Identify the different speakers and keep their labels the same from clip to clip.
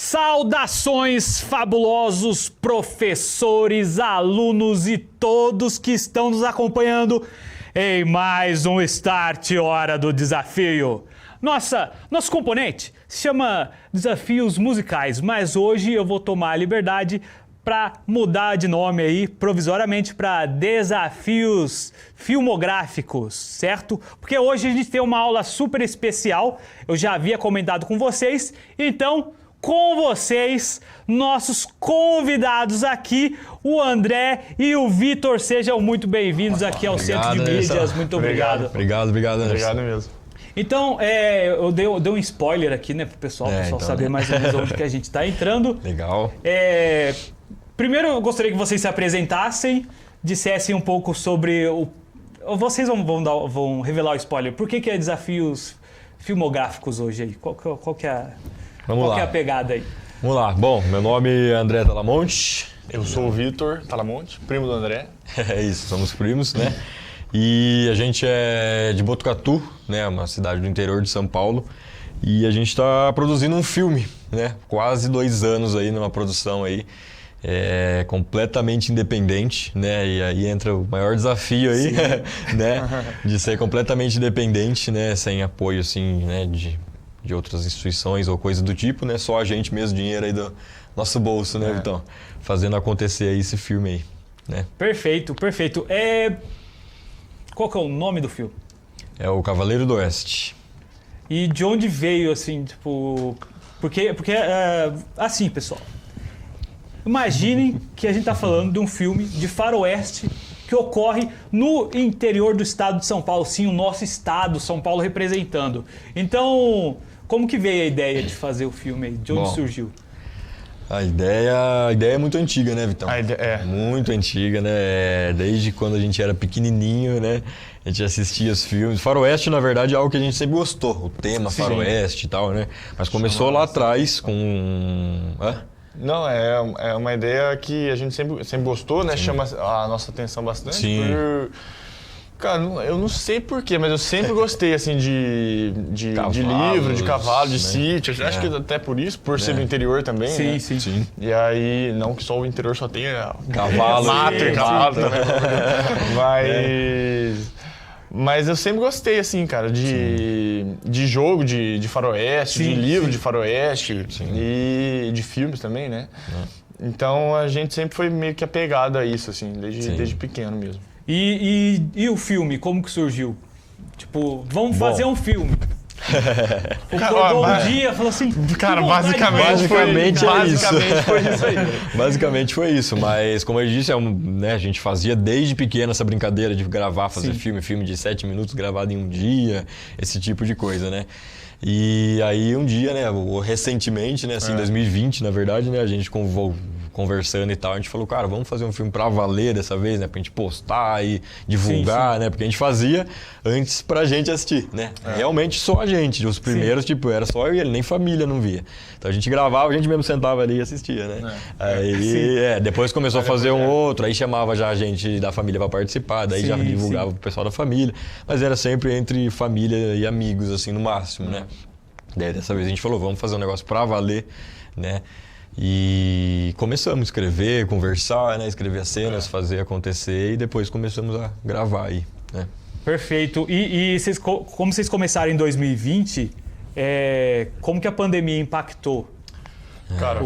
Speaker 1: Saudações, fabulosos professores, alunos e todos que estão nos acompanhando em mais um Start Hora do Desafio. Nosso componente se chama Desafios Musicais, mas hoje eu vou tomar a liberdade para mudar de nome aí provisoriamente para Desafios Filmográficos, certo? Porque hoje a gente tem uma aula super especial, eu já havia comentado com vocês, então com vocês, nossos convidados aqui, o André e o Vitor. Sejam muito bem-vindos aqui ao Centro de Mídias. Muito obrigado.
Speaker 2: Obrigado, Anderson. Obrigado mesmo.
Speaker 1: Então, eu dei um spoiler aqui, né, pro pessoal, então, saber mais ou menos onde que a gente está entrando.
Speaker 2: Legal.
Speaker 1: Primeiro, eu gostaria que vocês se apresentassem, dissessem um pouco sobre o... Vocês vão revelar o spoiler. Por que é Desafios Filmográficos hoje aí? Qual que é a pegada aí?
Speaker 2: Vamos lá. Bom, meu nome é André Talamonte.
Speaker 3: Eu sou o Vitor Talamonte, primo do André.
Speaker 2: É isso, somos primos, né? E a gente é de Botucatu, né? Uma cidade do interior de São Paulo. E a gente está produzindo um filme, né? Quase 2 anos aí numa produção aí. Completamente independente, né? E aí entra o maior desafio aí, né? De ser completamente independente, né? Sem apoio, assim, né? De outras instituições ou coisa do tipo, né? Só a gente mesmo, dinheiro aí do nosso bolso, né, Vitão? Fazendo acontecer aí esse filme aí, né?
Speaker 1: Perfeito. Qual que é o nome do filme?
Speaker 2: É o Cavaleiro do Oeste.
Speaker 1: E de onde veio, assim, tipo... Porque assim, pessoal, imaginem que a gente tá falando de um filme de faroeste que ocorre no interior do estado de São Paulo, sim, o nosso estado, São Paulo representando. Então, como que veio a ideia de fazer o filme aí? De onde surgiu?
Speaker 2: A ideia é muito antiga, né, Vitão? Muito antiga, né? Desde quando a gente era pequenininho, né? A gente assistia os filmes. Faroeste, na verdade, é algo que a gente sempre gostou. O tema faroeste e tal, né? Mas começou lá atrás com...
Speaker 3: Não, é uma ideia que a gente sempre gostou, né? Sim. Chama a nossa atenção bastante.
Speaker 2: Sim.
Speaker 3: Cara, eu não sei porquê, mas eu sempre gostei, assim, de livro, de cavalo, de sítio. Acho que até por isso, por ser do interior também, né?
Speaker 2: Sim.
Speaker 3: E aí, não que só o interior só tenha
Speaker 2: cavalo,
Speaker 3: mato e cavalo também. Mas eu sempre gostei, assim, cara, de jogo de faroeste, de livro de faroeste e de filmes também, né? Então a gente sempre foi meio que apegado a isso, assim, desde pequeno mesmo.
Speaker 1: E o filme, como que surgiu? Tipo, vamos fazer um filme. Um dia, falou assim...
Speaker 3: Cara, basicamente foi isso aí.
Speaker 2: Basicamente foi isso, mas como eu disse, né, a gente fazia desde pequeno essa brincadeira de gravar, fazer filme de 7 minutos gravado em um dia, esse tipo de coisa, né? E aí um dia, né, recentemente, né, assim, 2020, na verdade, né, a gente conversando e tal, a gente falou, cara, vamos fazer um filme pra valer dessa vez, né, pra gente postar e divulgar, né, porque a gente fazia antes pra gente assistir, né, realmente só a gente, os primeiros, tipo, era só eu e ele, nem família não via. Então a gente gravava, a gente mesmo sentava ali e assistia, né. Aí, depois começou a fazer um outro, aí chamava já a gente da família pra participar, daí já divulgava pro pessoal da família, mas era sempre entre família e amigos, assim, no máximo, né. Daí dessa vez a gente falou, vamos fazer um negócio pra valer, né. E começamos a escrever, conversar, né? Escrever as cenas, fazer acontecer e depois começamos a gravar aí, né?
Speaker 1: Perfeito. E como vocês começaram em 2020, como que a pandemia impactou?
Speaker 3: Cara,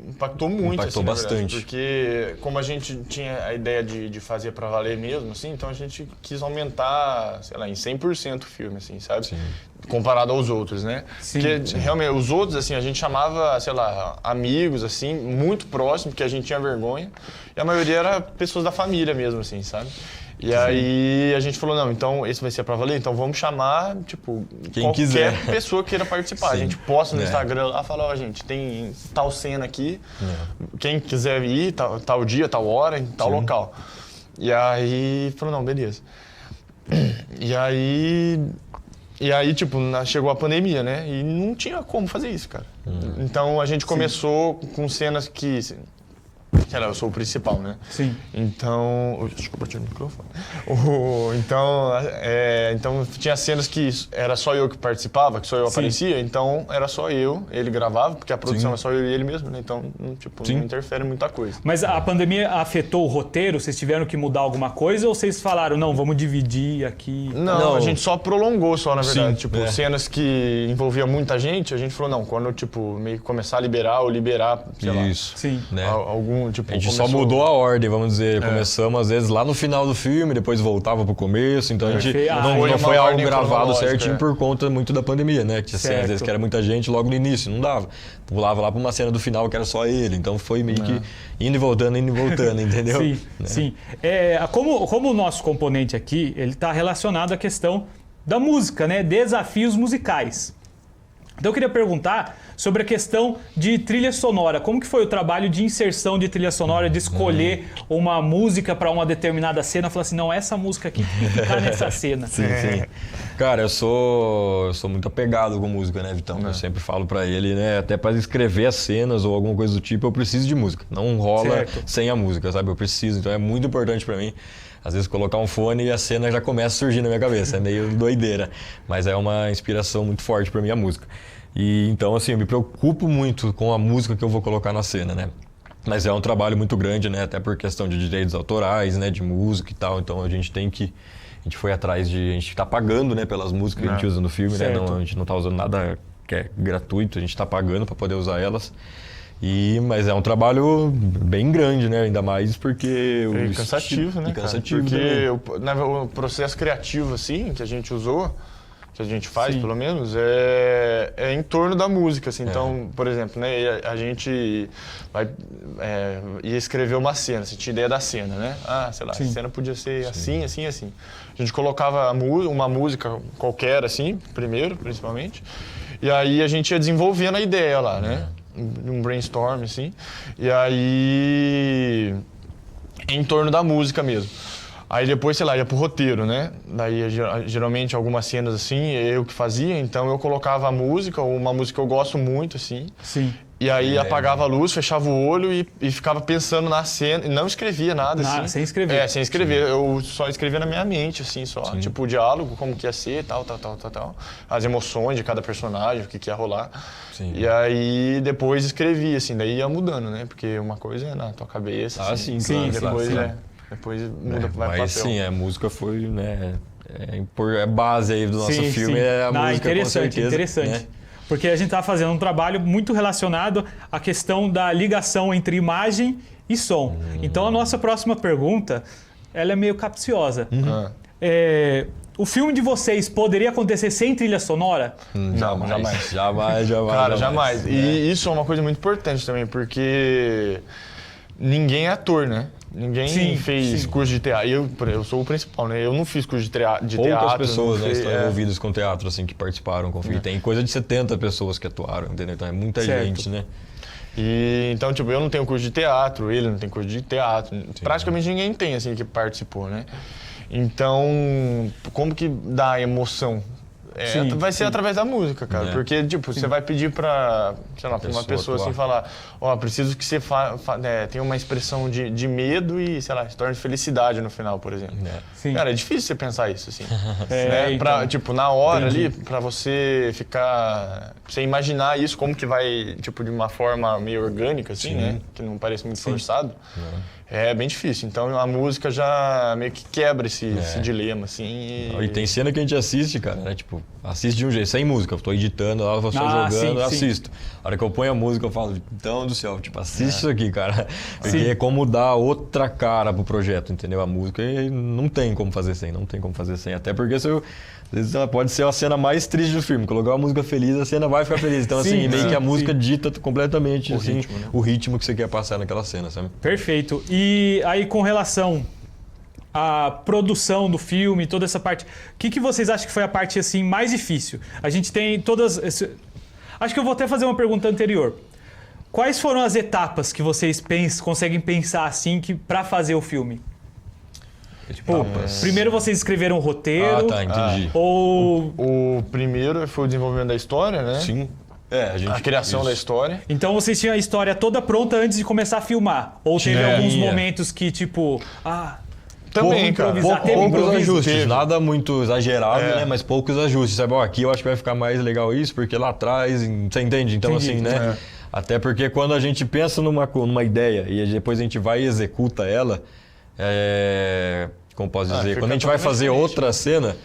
Speaker 3: impactou muito,
Speaker 2: impactou
Speaker 3: assim,
Speaker 2: bastante.
Speaker 3: Porque como a gente tinha a ideia de fazer pra valer mesmo, assim, então a gente quis aumentar, sei lá, em 100% o filme, assim, sabe? Sim. Comparado aos outros, né? Porque realmente os outros, assim, a gente chamava, sei lá, amigos, assim, muito próximos, porque a gente tinha vergonha, e a maioria era pessoas da família mesmo, assim, sabe? E aí a gente falou, não, então esse vai ser pra valer, então vamos chamar, tipo, qualquer pessoa queira participar. A gente posta no Instagram lá, fala, gente, tem tal cena aqui, quem quiser ir, tal dia, tal hora, em tal local. E aí falou, não, beleza. E aí, tipo, chegou a pandemia, né? E não tinha como fazer isso, cara. Então a gente começou com cenas que sei lá, eu sou o principal, né?
Speaker 1: Sim.
Speaker 3: Então... Desculpa, eu bati no microfone. Então tinha cenas que era só eu que participava, que só eu aparecia, então era só eu, ele gravava, porque a produção é só eu e ele mesmo, né? Então, tipo, não interfere muita coisa.
Speaker 1: Mas a pandemia afetou o roteiro? Vocês tiveram que mudar alguma coisa ou vocês falaram, não, vamos dividir aqui?
Speaker 3: Não, a gente só prolongou só, na verdade.
Speaker 2: Sim,
Speaker 3: Tipo, cenas que envolviam muita gente, a gente falou, não, quando, tipo, meio que começar a liberar ou liberar, sei lá.
Speaker 2: Isso.
Speaker 1: Sim.
Speaker 2: Né?
Speaker 3: Algum, tipo,
Speaker 2: A gente só mudou a ordem, vamos dizer. Começamos, às vezes, lá no final do filme, depois voltava pro começo. Então, a gente não foi algo gravado certinho por conta muito da pandemia, né? Que tinha às vezes que era muita gente logo no início, não dava. Pulava lá pra uma cena do final que era só ele. Então, foi meio que indo e voltando, entendeu?
Speaker 1: Sim, sim. Como o nosso componente aqui, ele está relacionado à questão da música, né? Desafios musicais. Então eu queria perguntar sobre a questão de trilha sonora. Como que foi o trabalho de inserção de trilha sonora, de escolher uma música para uma determinada cena? Falar assim, não, essa música aqui tem que ficar nessa cena.
Speaker 2: Sim. Cara, eu sou muito apegado com música, né, Vitão? Eu sempre falo pra ele, né, até para escrever as cenas ou alguma coisa do tipo, eu preciso de música. Não rola sem a música, sabe? Eu preciso, então é muito importante pra mim. Às vezes colocar um fone e a cena já começa a surgir na minha cabeça, é meio doideira. Mas é uma inspiração muito forte pra mim a música. E então, assim, eu me preocupo muito com a música que eu vou colocar na cena, né? Mas é um trabalho muito grande, né? Até por questão de direitos autorais, né? De música e tal. Então a gente foi atrás de... A gente tá pagando, né? Pelas músicas que a gente usa no filme, né? Não, a gente não tá usando nada que é gratuito, a gente tá pagando para poder usar elas. Mas é um trabalho bem grande, né? Ainda mais porque...
Speaker 3: É cansativo, né,
Speaker 2: cansativo,
Speaker 3: porque o processo criativo, assim, que a gente usou, que a gente faz, pelo menos, é em torno da música, assim. Então, por exemplo, né, a gente ia escrever uma cena, você tinha ideia da cena, né? Sei lá, a cena podia ser assim, assim, assim. A gente colocava uma música qualquer, assim, primeiro, principalmente, e aí a gente ia desenvolvendo a ideia lá, né? Um brainstorm, assim, e aí em torno da música mesmo. Aí depois, sei lá, ia pro roteiro, né? Daí, geralmente, algumas cenas, assim, eu que fazia, então eu colocava a música, ou uma música que eu gosto muito, assim.
Speaker 1: Sim.
Speaker 3: E aí apagava a luz, fechava o olho e ficava pensando na cena, e não escrevia nada, assim.
Speaker 1: Sem escrever.
Speaker 3: Sem escrever. Eu só escrevia na minha mente, assim, só. Tipo, o diálogo, como que ia ser, tal. As emoções de cada personagem, o que ia rolar.
Speaker 2: Sim.
Speaker 3: E aí, depois escrevia, assim, daí ia mudando, né? Porque uma coisa é na tua cabeça, assim.
Speaker 2: Sim,
Speaker 3: depois depois muda, vai pro papel.
Speaker 2: Sim, a música foi, né... É base aí do nosso filme, é a música, com certeza.
Speaker 1: Interessante.
Speaker 2: Né?
Speaker 1: Porque a gente está fazendo um trabalho muito relacionado à questão da ligação entre imagem e som. Então, a nossa próxima pergunta, ela é meio capciosa. O filme de vocês poderia acontecer sem trilha sonora?
Speaker 3: Jamais.
Speaker 2: Cara,
Speaker 3: jamais. E isso é uma coisa muito importante também, porque ninguém é ator, né? Ninguém fez curso de teatro. Eu sou o principal, né? Eu não fiz curso de teatro.
Speaker 2: Poucas pessoas estão envolvidas com teatro, assim, que participaram com o filme. Tem coisa de 70 pessoas que atuaram, entendeu? Então é muita gente, né?
Speaker 3: E então, tipo, eu não tenho curso de teatro, ele não tem curso de teatro. Praticamente ninguém tem, assim, que participou, né? Então, como que dá emoção? Vai ser através da música, cara. Porque, tipo, você vai pedir pra, sei lá, pra uma pessoa assim falar, preciso que você tenha uma expressão de medo e, sei lá, se torne felicidade no final, por exemplo. Cara, é difícil você pensar isso, assim. Tipo, na hora ali, pra você ficar... Você imaginar isso, como que vai, tipo, de uma forma meio orgânica, assim, né? Que não parece muito forçado. É bem difícil. Então a música já meio que quebra esse dilema, assim.
Speaker 2: E tem cena que a gente assiste, cara, né? Tipo, assiste de um jeito, sem música. Eu tô editando, eu tô jogando, eu assisto. A hora que eu ponho a música, eu falo, então do céu, tipo, assiste isso aqui, cara. Porque é como dar outra cara pro projeto, entendeu? A música não tem como fazer sem, Até porque às vezes ela pode ser a cena mais triste do filme. Colocar uma música feliz, a cena vai ficar feliz. Então, assim, meio que a música dita completamente o ritmo que você quer passar naquela cena, sabe?
Speaker 1: Perfeito. E aí, com relação à produção do filme, toda essa parte, o que vocês acham que foi a parte assim mais difícil? A gente tem todas... Acho que eu vou até fazer uma pergunta anterior. Quais foram as etapas que vocês conseguem pensar assim para fazer o filme? Tipo, primeiro vocês escreveram o roteiro.
Speaker 2: Entendi.
Speaker 1: Ou...
Speaker 3: O primeiro foi o desenvolvimento da história, né?
Speaker 2: Sim.
Speaker 3: a criação da história.
Speaker 1: Então vocês tinham a história toda pronta antes de começar a filmar? Ou teve alguns momentos que, tipo...
Speaker 3: Também, cara.
Speaker 2: Poucos ajustes, nada muito exagerado, né? Mas poucos ajustes. Sabe, aqui eu acho que vai ficar mais legal isso, porque lá atrás, você entende? Então, assim, né? Até porque quando a gente pensa numa ideia e depois a gente vai e executa ela, como posso dizer? Quando a gente vai fazer outra cena,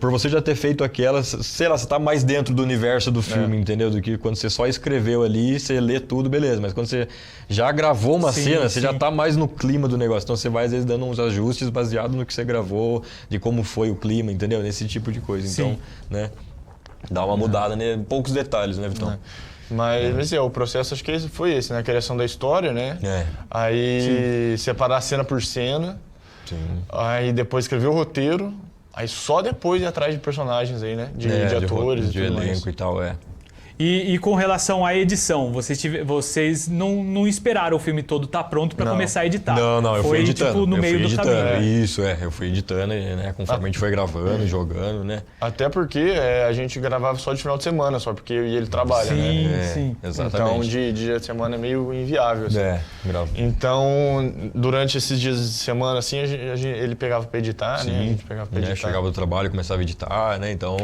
Speaker 2: por você já ter feito aquela, sei lá, você tá mais dentro do universo do filme, entendeu? Do que quando você só escreveu ali, você lê tudo, beleza. Mas quando você já gravou uma cena, você já tá mais no clima do negócio. Então você vai, às vezes, dando uns ajustes baseado no que você gravou, de como foi o clima, entendeu? Nesse tipo de coisa. Então, né? Dá uma mudada, né? Poucos detalhes, né, Vitão?
Speaker 3: Mas o processo acho que foi esse, né? A criação da história, né? Aí separar a cena por cena. Aí depois escrever o roteiro. Aí só depois ir atrás de personagens aí, né? De atores
Speaker 2: de elenco e tal,
Speaker 1: E com relação à edição, vocês não esperaram o filme todo estar pronto para começar a editar?
Speaker 2: Não, eu fui editando.
Speaker 1: Tipo, no meio do caminho.
Speaker 2: Isso, eu fui editando, né? Conforme a gente foi gravando, jogando, né?
Speaker 3: Até porque a gente gravava só de final de semana, só porque eu e ele trabalham, né?
Speaker 1: Sim.
Speaker 2: Exatamente.
Speaker 3: Então, de dia de semana é meio inviável, assim.
Speaker 2: Gravo.
Speaker 3: Então, durante esses dias de semana, assim, ele pegava pra editar, né? A gente pegava pra editar.
Speaker 2: Chegava do trabalho e começava a editar, né? Então,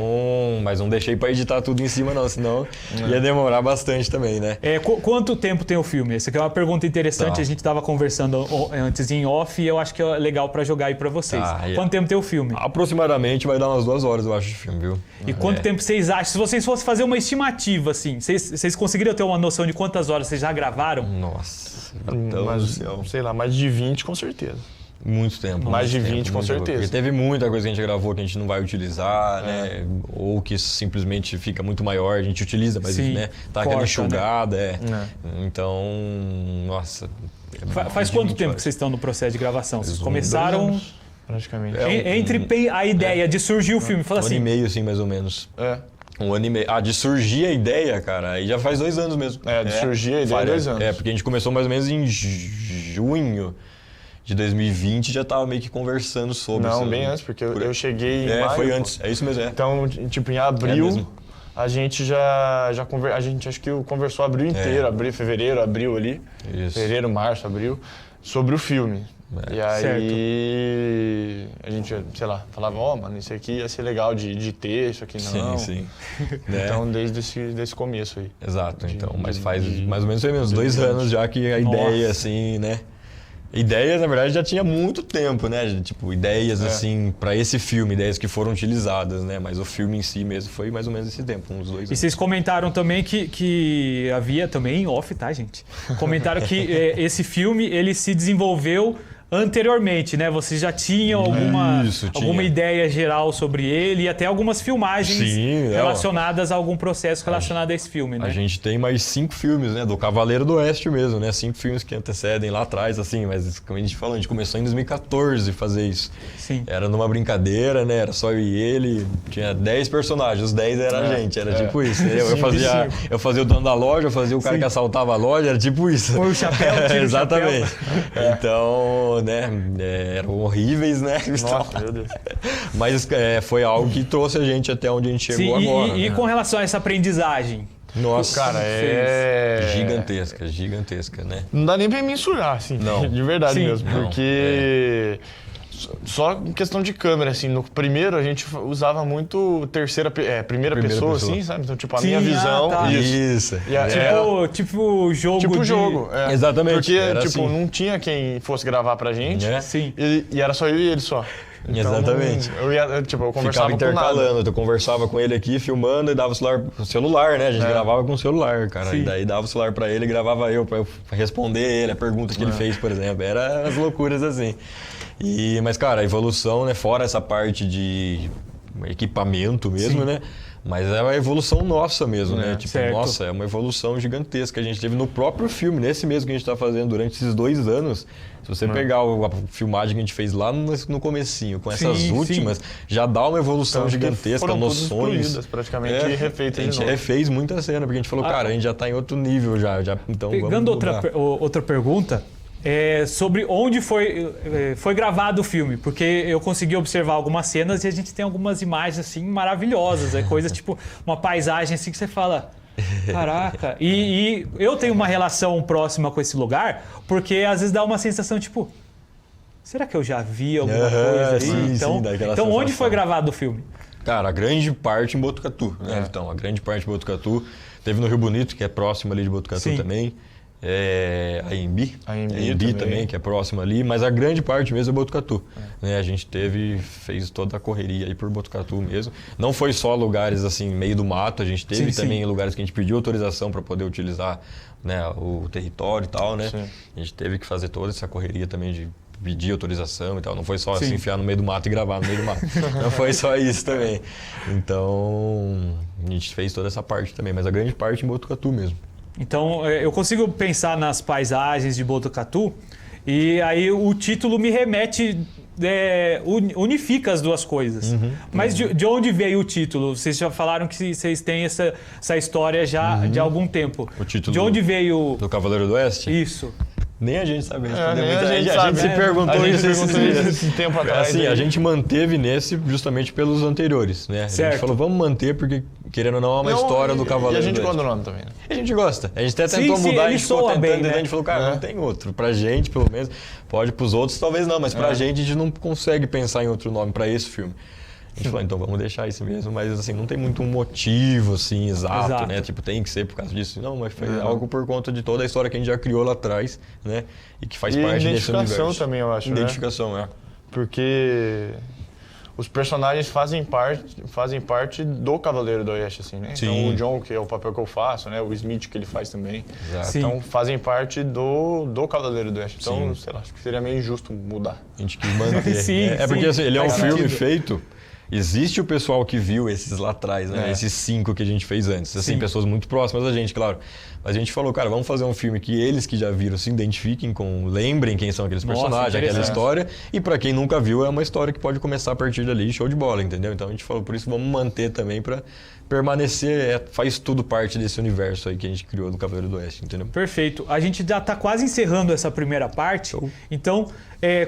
Speaker 2: mas não deixei pra editar tudo em cima, não, senão... Ia demorar bastante também, né?
Speaker 1: Quanto tempo tem o filme? Essa aqui é uma pergunta interessante. A gente estava conversando antes em off e eu acho que é legal para jogar aí para vocês. Quanto tempo tem o filme?
Speaker 2: Aproximadamente vai dar umas 2 horas, eu acho, de filme, viu?
Speaker 1: E quanto tempo vocês acham? Se vocês fossem fazer uma estimativa, assim, vocês conseguiriam ter uma noção de quantas horas vocês já gravaram?
Speaker 2: Nossa,
Speaker 3: sei lá, mais de 20 com certeza.
Speaker 2: Muito tempo.
Speaker 3: Mais de 20, com certeza.
Speaker 2: Porque teve muita coisa que a gente gravou que a gente não vai utilizar, né? Ou que simplesmente fica muito maior, a gente utiliza, mas né? Tá aquela enxugada, Então, nossa...
Speaker 1: Faz quanto tempo que vocês estão no processo de gravação? Vocês começaram...
Speaker 3: Praticamente.
Speaker 1: Entre a ideia de surgir o filme, fala assim...
Speaker 2: 1 ano e meio, assim, mais ou menos. 1 ano e meio. De surgir a ideia, cara, aí já faz 2 anos mesmo.
Speaker 3: De surgir a ideia, 2 anos.
Speaker 2: Porque a gente começou mais ou menos em junho de 2020, já tava meio que conversando sobre isso.
Speaker 3: Não, bem antes, porque eu cheguei em maio.
Speaker 2: Foi antes, é isso mesmo,
Speaker 3: Então, tipo, em abril, a gente a gente acho que conversou abril inteiro, fevereiro, abril ali.
Speaker 2: Isso.
Speaker 3: Fevereiro, março, abril, sobre o filme. E aí a gente, sei lá, falava, mano, isso aqui ia ser legal de ter, isso aqui não.
Speaker 2: Sim.
Speaker 3: Então, desde esse começo aí.
Speaker 2: Exato, então, mas faz mais ou menos uns 2 anos já que a ideia, assim, né? Ideias, na verdade, já tinha muito tempo, né? Tipo, ideias, assim, pra esse filme, ideias que foram utilizadas, né? Mas o filme em si mesmo foi mais ou menos esse tempo, uns 2 anos.
Speaker 1: E vocês comentaram também que havia também em off, tá, gente? Comentaram que esse filme, ele se desenvolveu anteriormente, né? Vocês já tinham alguma ideia geral sobre ele e até algumas filmagens relacionadas a algum processo relacionado a esse filme, né?
Speaker 2: A gente tem mais 5 filmes, né? Do Cavaleiro do Oeste mesmo, né? 5 filmes que antecedem lá atrás, assim, mas como a gente falou, a gente começou em 2014 a fazer isso.
Speaker 1: Sim.
Speaker 2: Era numa brincadeira, né? Era só eu e ele, tinha 10 personagens, os 10 era a gente, era tipo isso. Eu fazia o dono da loja, eu fazia o cara que assaltava a loja, era tipo isso.
Speaker 1: Põe o chapéu, tira
Speaker 2: exatamente.
Speaker 1: o chapéu.
Speaker 2: Então, né? Eram horríveis, né?
Speaker 3: Nossa, meu Deus.
Speaker 2: Mas foi algo que trouxe a gente até onde a gente chegou agora.
Speaker 1: E com relação a essa aprendizagem?
Speaker 2: Nossa,
Speaker 3: cara,
Speaker 2: gigantesca, né?
Speaker 3: Não dá nem pra mensurar, assim, de verdade mesmo. Porque só em questão de câmera, assim, no primeiro a gente usava muito primeira pessoa, assim, sabe? Então, tipo, a minha visão.
Speaker 2: Isso.
Speaker 1: Tipo jogo.
Speaker 3: Tipo jogo.
Speaker 2: Exatamente.
Speaker 3: Porque,
Speaker 2: tipo,
Speaker 3: não tinha quem fosse gravar pra gente.
Speaker 1: Sim.
Speaker 3: E era só eu e ele só. Então,
Speaker 2: exatamente.
Speaker 3: Eu conversava
Speaker 2: ficava intercalando, eu conversava com ele aqui, filmando e dava o celular com o celular, né? A gente gravava com o celular, cara.
Speaker 1: Sim.
Speaker 2: E daí dava o celular pra ele e gravava eu pra eu responder ele, a pergunta que ele fez, por exemplo. Era as loucuras assim. Mas, cara, a evolução, né? Fora essa parte de equipamento mesmo, né? Mas é uma evolução nossa mesmo, né? Tipo, nossa, é uma evolução gigantesca que a gente teve no próprio filme, nesse mesmo que a gente tá fazendo durante esses 2 anos. Se você pegar a filmagem que a gente fez lá no comecinho, com essas últimas, já dá uma evolução gigantesca,
Speaker 3: foram
Speaker 2: noções.
Speaker 3: Praticamente refeitas.
Speaker 2: A gente refez muita cena, porque a gente falou, cara, a gente já tá em outro nível já então
Speaker 1: pegando outra pergunta, sobre onde foi gravado o filme, porque eu consegui observar algumas cenas e a gente tem algumas imagens assim maravilhosas, coisas tipo uma paisagem assim que você fala, Caraca. E eu tenho uma relação próxima com esse lugar, porque às vezes dá uma sensação tipo, será que eu já vi alguma coisa aí?
Speaker 2: Sim,
Speaker 1: Então,
Speaker 2: sim, dá aquela
Speaker 1: então onde
Speaker 2: sensação.
Speaker 1: foi gravado o filme?
Speaker 2: Cara, a grande parte em Botucatu, né? Então, a grande parte em Botucatu. Teve no Rio Bonito, que é próximo ali de Botucatu
Speaker 1: Sim.
Speaker 2: também. A Embi
Speaker 3: também.
Speaker 2: também, que é próximo ali, mas a grande parte mesmo é Botucatu. Né? A gente fez toda a correria aí por Botucatu mesmo. Não foi só lugares assim, meio do mato, a gente teve também lugares que a gente pediu autorização para poder utilizar, né, o território e tal, né?
Speaker 3: Sim.
Speaker 2: A gente teve que fazer toda essa correria também de pedir autorização e tal. Não foi só se enfiar no meio do mato e gravar no meio do mato. Não foi só isso também. Então, a gente fez toda essa parte também, mas a grande parte em Botucatu mesmo.
Speaker 1: Então, eu consigo pensar nas paisagens de Botucatu e aí o título me remete, unifica as duas coisas. Mas de onde veio o título? Vocês já falaram que vocês têm essa história já de algum tempo.
Speaker 2: O título
Speaker 1: de onde veio
Speaker 2: do Cavaleiro do Oeste?
Speaker 1: isso?
Speaker 2: Nem a gente sabe responder.
Speaker 3: nem
Speaker 2: Muita
Speaker 3: a gente
Speaker 2: a
Speaker 3: sabe,
Speaker 2: gente se
Speaker 3: né?
Speaker 2: perguntou
Speaker 3: A gente
Speaker 2: isso esses
Speaker 3: perguntou
Speaker 2: dias.
Speaker 3: isso esse tempo atrás.
Speaker 2: Assim,
Speaker 3: aí.
Speaker 2: a gente manteve nesse justamente pelos anteriores, né? A
Speaker 1: Certo.
Speaker 2: gente falou, vamos manter porque, querendo ou não, é uma história do Cavaleiro
Speaker 3: E a gente
Speaker 2: do Oeste.
Speaker 3: gosta do nome também, né?
Speaker 2: A gente gosta. A gente até
Speaker 1: Sim,
Speaker 2: tentou
Speaker 1: sim,
Speaker 2: mudar, a
Speaker 1: ele
Speaker 2: gente ficou
Speaker 1: soa
Speaker 2: tentando,
Speaker 1: bem, né?
Speaker 2: a gente falou, cara, não tem outro. Pra gente, pelo menos, pode pros outros, talvez não, mas pra gente, a gente não consegue pensar em outro nome pra esse filme. A gente falou, então vamos deixar isso mesmo, mas assim, não tem muito um motivo, assim, exato, né? Tipo, tem que ser por causa disso. Não, mas foi algo por conta de toda a história que a gente já criou lá atrás, né? E que faz parte desse universo.
Speaker 3: Identificação também, eu acho,
Speaker 2: Identificação,
Speaker 3: né? Porque os personagens fazem parte do Cavaleiro do Oeste, assim, né?
Speaker 2: Sim.
Speaker 3: Então o John, que é o papel que eu faço, né? O Smith, que ele faz também.
Speaker 2: Exato.
Speaker 1: Sim.
Speaker 3: Então fazem parte do Cavaleiro do Oeste. Então,
Speaker 2: Sim.
Speaker 3: sei lá, acho que seria meio injusto mudar.
Speaker 2: A gente quis manter.
Speaker 1: Sim,
Speaker 2: né? É porque assim, ele é um
Speaker 1: faz
Speaker 2: filme
Speaker 1: sentido.
Speaker 2: feito. Existe o pessoal que viu esses lá atrás, né? Esses 5 que a gente fez antes. Assim,
Speaker 1: Sim.
Speaker 2: pessoas muito próximas da gente, claro. Mas a gente falou, cara, vamos fazer um filme que eles que já viram se identifiquem com, lembrem quem são aqueles
Speaker 1: Nossa,
Speaker 2: personagens, aquela
Speaker 1: interessante.
Speaker 2: história. E pra quem nunca viu, é uma história que pode começar a partir dali, show de bola, entendeu? Então a gente falou, por isso vamos manter também pra permanecer, faz tudo parte desse universo aí que a gente criou do Cavaleiro do Oeste, entendeu?
Speaker 1: Perfeito. A gente já está quase encerrando essa primeira parte. Então,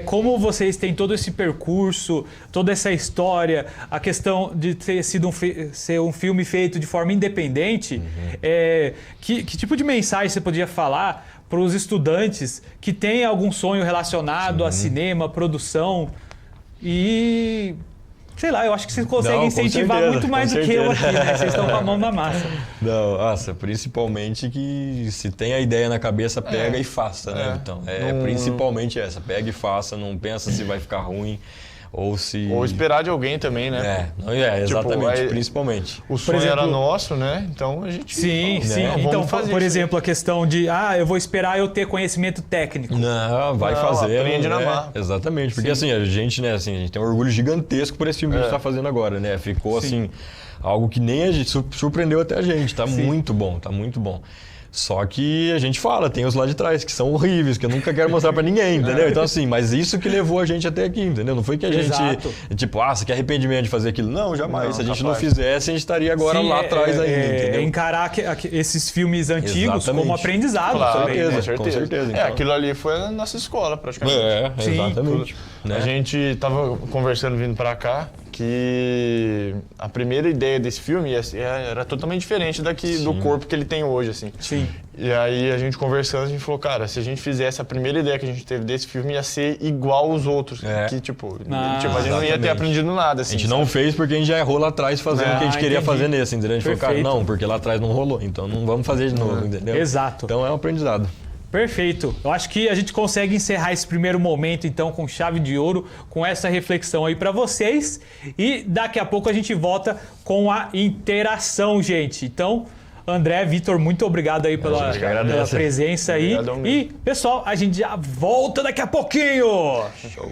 Speaker 1: como vocês têm todo esse percurso, toda essa história, a questão de ter sido ser um filme feito de forma independente, que tipo de mensagem você podia falar para os estudantes que têm algum sonho relacionado a cinema, produção e... Sei lá, eu acho que vocês conseguem
Speaker 2: Não, com
Speaker 1: incentivar
Speaker 2: certeza,
Speaker 1: muito mais
Speaker 2: com
Speaker 1: do que eu aqui,
Speaker 2: certeza.
Speaker 1: né? Vocês estão com a mão na massa.
Speaker 2: Não, nossa, principalmente que se tem a ideia na cabeça, pega e faça, né? Então, principalmente essa, pega e faça, não pensa se vai ficar ruim ou se...
Speaker 3: Ou esperar de alguém também, né?
Speaker 2: Exatamente,
Speaker 3: aí-
Speaker 2: principalmente.
Speaker 3: O sonho
Speaker 1: exemplo-
Speaker 3: era nosso, né? Então a gente...
Speaker 1: Sim, sim.
Speaker 3: vamos
Speaker 1: Então,
Speaker 3: fazer
Speaker 1: por
Speaker 3: isso.
Speaker 1: exemplo, a questão de, eu vou esperar eu ter conhecimento técnico.
Speaker 2: Não, vai
Speaker 3: Não,
Speaker 2: fazer.
Speaker 3: aprende na
Speaker 2: né?
Speaker 3: marra.
Speaker 2: Exatamente, porque assim, a gente tem um orgulho gigantesco por esse filme que a gente está fazendo agora, né? Ficou assim, algo que nem a gente surpreendeu até a gente, tá muito bom, tá muito bom. Só que a gente fala, tem os lá de trás que são horríveis, que eu nunca quero mostrar pra ninguém, entendeu? Então assim, mas isso que levou a gente até aqui, entendeu? Não foi que a gente,
Speaker 1: Exato.
Speaker 2: tipo, você quer arrependimento de fazer aquilo? Não, jamais.
Speaker 3: Não,
Speaker 2: Se a gente
Speaker 3: capaz.
Speaker 2: não fizesse, a gente estaria agora
Speaker 1: Sim,
Speaker 2: lá atrás ainda, entendeu?
Speaker 1: encarar esses filmes antigos
Speaker 2: Exatamente.
Speaker 1: como aprendizado
Speaker 3: Claro,
Speaker 1: também, né?
Speaker 2: com certeza, então.
Speaker 3: Aquilo ali foi a nossa escola, praticamente.
Speaker 1: Sim.
Speaker 2: Exatamente. Né?
Speaker 3: A gente tava conversando vindo pra cá que a primeira ideia desse filme era totalmente diferente do corpo que ele tem hoje, assim.
Speaker 1: Sim.
Speaker 3: E aí a gente conversando, a gente falou, cara, se a gente fizesse a primeira ideia que a gente teve desse filme, ia ser igual aos outros. Que, tipo, a gente não ia ter
Speaker 2: exatamente.
Speaker 3: aprendido nada, assim.
Speaker 2: A gente não fez porque a gente já errou lá atrás fazendo o que a gente queria
Speaker 1: entendi.
Speaker 2: fazer nesse, entendeu? A gente falou, cara,
Speaker 1: Perfeito.
Speaker 2: não, porque lá atrás não rolou, então não vamos fazer de novo, entendeu?
Speaker 1: Exato.
Speaker 2: Então é um aprendizado.
Speaker 1: Perfeito. Eu acho que a gente consegue encerrar esse primeiro momento, então, com chave de ouro, com essa reflexão aí para vocês. E daqui a pouco a gente volta com a interação, gente. Então, André, Vitor, muito obrigado aí pela presença aí.
Speaker 3: Obrigadão mesmo.
Speaker 1: E, pessoal, a gente já volta daqui a pouquinho.
Speaker 3: Show.